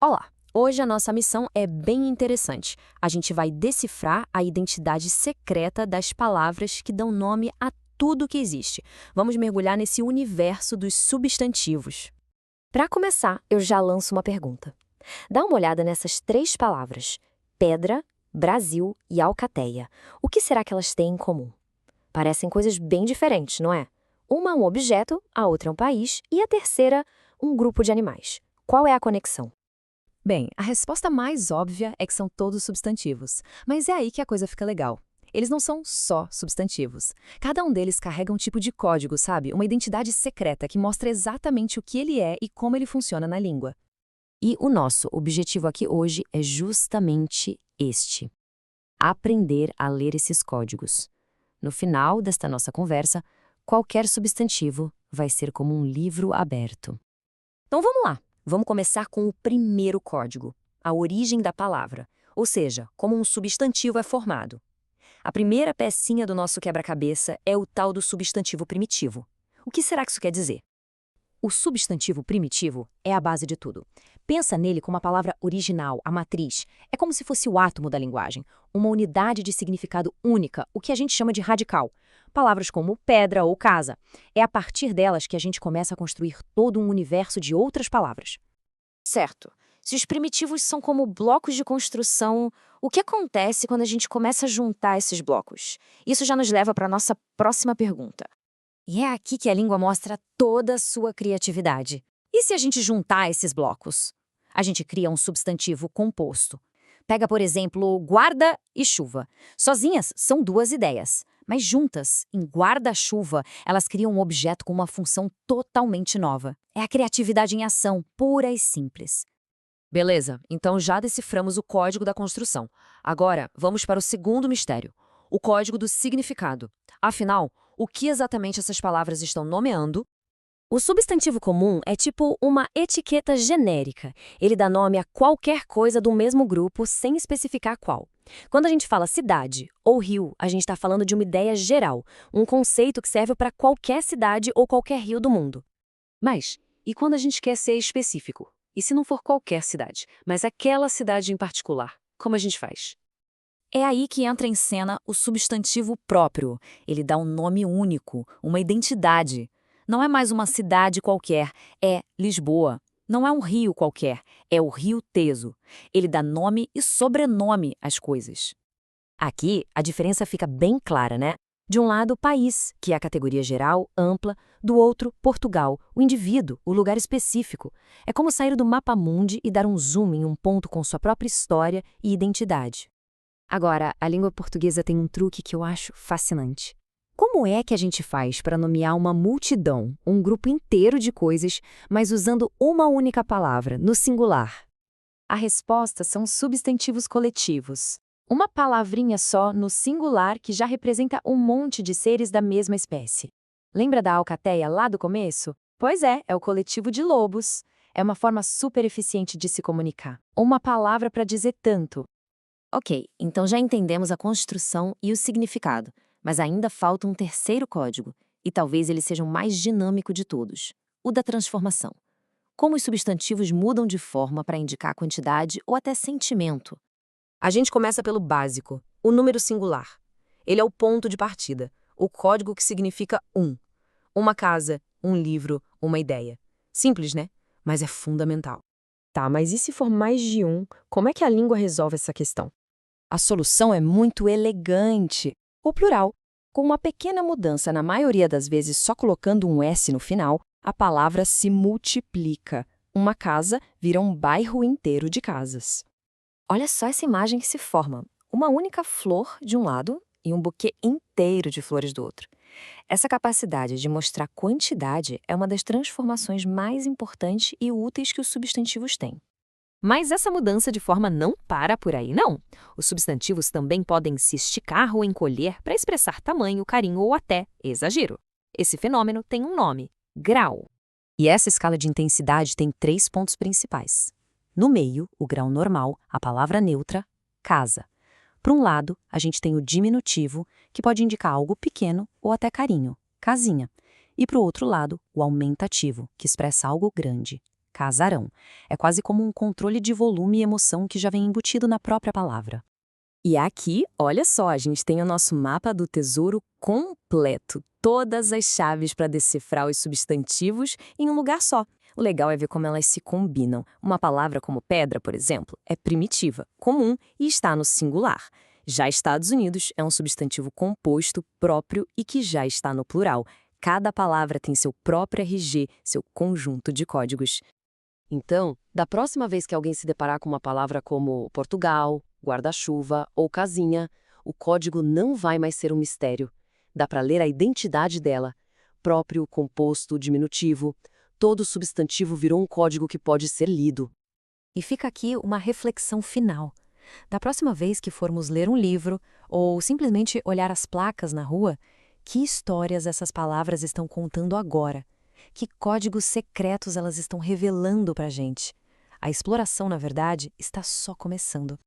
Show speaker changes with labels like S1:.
S1: Olá! Hoje a nossa missão é bem interessante. A gente vai decifrar a identidade secreta das palavras que dão nome a tudo que existe. Vamos mergulhar nesse universo dos substantivos. Para começar, eu já lanço uma pergunta. Dá uma olhada nessas três palavras: pedra, Brasil e alcateia. O que será que elas têm em comum? Parecem coisas bem diferentes, não é? Uma é um objeto, a outra é um país e a terceira, um grupo de animais. Qual é a conexão?
S2: Bem, a resposta mais óbvia é que são todos substantivos, mas é aí que a coisa fica legal. Eles não são só substantivos. Cada um deles carrega um tipo de código, sabe? Uma identidade secreta que mostra exatamente o que ele é e como ele funciona na língua.
S1: E o nosso objetivo aqui hoje é justamente este: aprender a ler esses códigos. No final desta nossa conversa, qualquer substantivo vai ser como um livro aberto. Então vamos lá! Vamos começar com o primeiro código, a origem da palavra, ou seja, como um substantivo é formado. A primeira pecinha do nosso quebra-cabeça é o tal do substantivo primitivo. O que será que isso quer dizer?
S2: O substantivo primitivo é a base de tudo. Pensa nele como a palavra original, a matriz. É como se fosse o átomo da linguagem, uma unidade de significado única, o que a gente chama de radical. Palavras como pedra ou casa. É a partir delas que a gente começa a construir todo um universo de outras palavras.
S1: Certo. Se os primitivos são como blocos de construção, o que acontece quando a gente começa a juntar esses blocos? Isso já nos leva para a nossa próxima pergunta. E é aqui que a língua mostra toda a sua criatividade. E se a gente juntar esses blocos? A gente cria um substantivo composto. Pega, por exemplo, guarda e chuva. Sozinhas são duas ideias, mas juntas, em guarda-chuva, elas criam um objeto com uma função totalmente nova. É a criatividade em ação, pura e simples.
S2: Beleza, então já deciframos o código da construção. Agora, vamos para o segundo mistério, o código do significado. Afinal, o que exatamente essas palavras estão nomeando?
S1: O substantivo comum é tipo uma etiqueta genérica. Ele dá nome a qualquer coisa do mesmo grupo sem especificar qual. Quando a gente fala cidade ou rio, a gente está falando de uma ideia geral, um conceito que serve para qualquer cidade ou qualquer rio do mundo.
S2: Mas, e quando a gente quer ser específico? E se não for qualquer cidade, mas aquela cidade em particular? Como a gente faz?
S1: É aí que entra em cena o substantivo próprio. Ele dá um nome único, uma identidade. Não é mais uma cidade qualquer, é Lisboa. Não é um rio qualquer, é o Rio Teso. Ele dá nome e sobrenome às coisas. Aqui, a diferença fica bem clara, né? De um lado, o país, que é a categoria geral, ampla. Do outro, Portugal, o indivíduo, o lugar específico. É como sair do mapa mundi e dar um zoom em um ponto com sua própria história e identidade. Agora, a língua portuguesa tem um truque que eu acho fascinante. Como é que a gente faz para nomear uma multidão, um grupo inteiro de coisas, mas usando uma única palavra, no singular?
S2: A resposta são substantivos coletivos. Uma palavrinha só no singular que já representa um monte de seres da mesma espécie. Lembra da alcateia lá do começo? Pois é o coletivo de lobos. É uma forma super eficiente de se comunicar. Uma palavra para dizer tanto.
S1: Ok, então já entendemos a construção e o significado, mas ainda falta um terceiro código, e talvez ele seja o mais dinâmico de todos, o da transformação. Como os substantivos mudam de forma para indicar quantidade ou até sentimento. A gente começa pelo básico, o número singular. Ele é o ponto de partida, o código que significa um. Uma casa, um livro, uma ideia. Simples, né? Mas é fundamental. Tá, mas e se for mais de um, como é que a língua resolve essa questão? A solução é muito elegante, o plural. Com uma pequena mudança, na maioria das vezes só colocando um S no final, a palavra se multiplica. Uma casa vira um bairro inteiro de casas. Olha só essa imagem que se forma. Uma única flor de um lado e um buquê inteiro de flores do outro. Essa capacidade de mostrar quantidade é uma das transformações mais importantes e úteis que os substantivos têm.
S2: Mas essa mudança de forma não para por aí, não. Os substantivos também podem se esticar ou encolher para expressar tamanho, carinho ou até exagero. Esse fenômeno tem um nome: grau. E essa escala de intensidade tem 3 pontos principais. No meio, o grau normal, a palavra neutra, casa. Para um lado, a gente tem o diminutivo, que pode indicar algo pequeno ou até carinho, casinha. E para o outro lado, o aumentativo, que expressa algo grande, casarão. É quase como um controle de volume e emoção que já vem embutido na própria palavra.
S1: E aqui, olha só, a gente tem o nosso mapa do tesouro completo. Todas as chaves para decifrar os substantivos em um lugar só. O legal é ver como elas se combinam. Uma palavra como pedra, por exemplo, é primitiva, comum e está no singular. Já Estados Unidos é um substantivo composto, próprio e que já está no plural. Cada palavra tem seu próprio RG, seu conjunto de códigos.
S3: Então, da próxima vez que alguém se deparar com uma palavra como Portugal, guarda-chuva ou casinha, o código não vai mais ser um mistério. Dá para ler a identidade dela. Próprio, composto, diminutivo. Todo substantivo virou um código que pode ser lido.
S2: E fica aqui uma reflexão final. Da próxima vez que formos ler um livro ou simplesmente olhar as placas na rua, que histórias essas palavras estão contando agora? Que códigos secretos elas estão revelando para a gente? A exploração, na verdade, está só começando.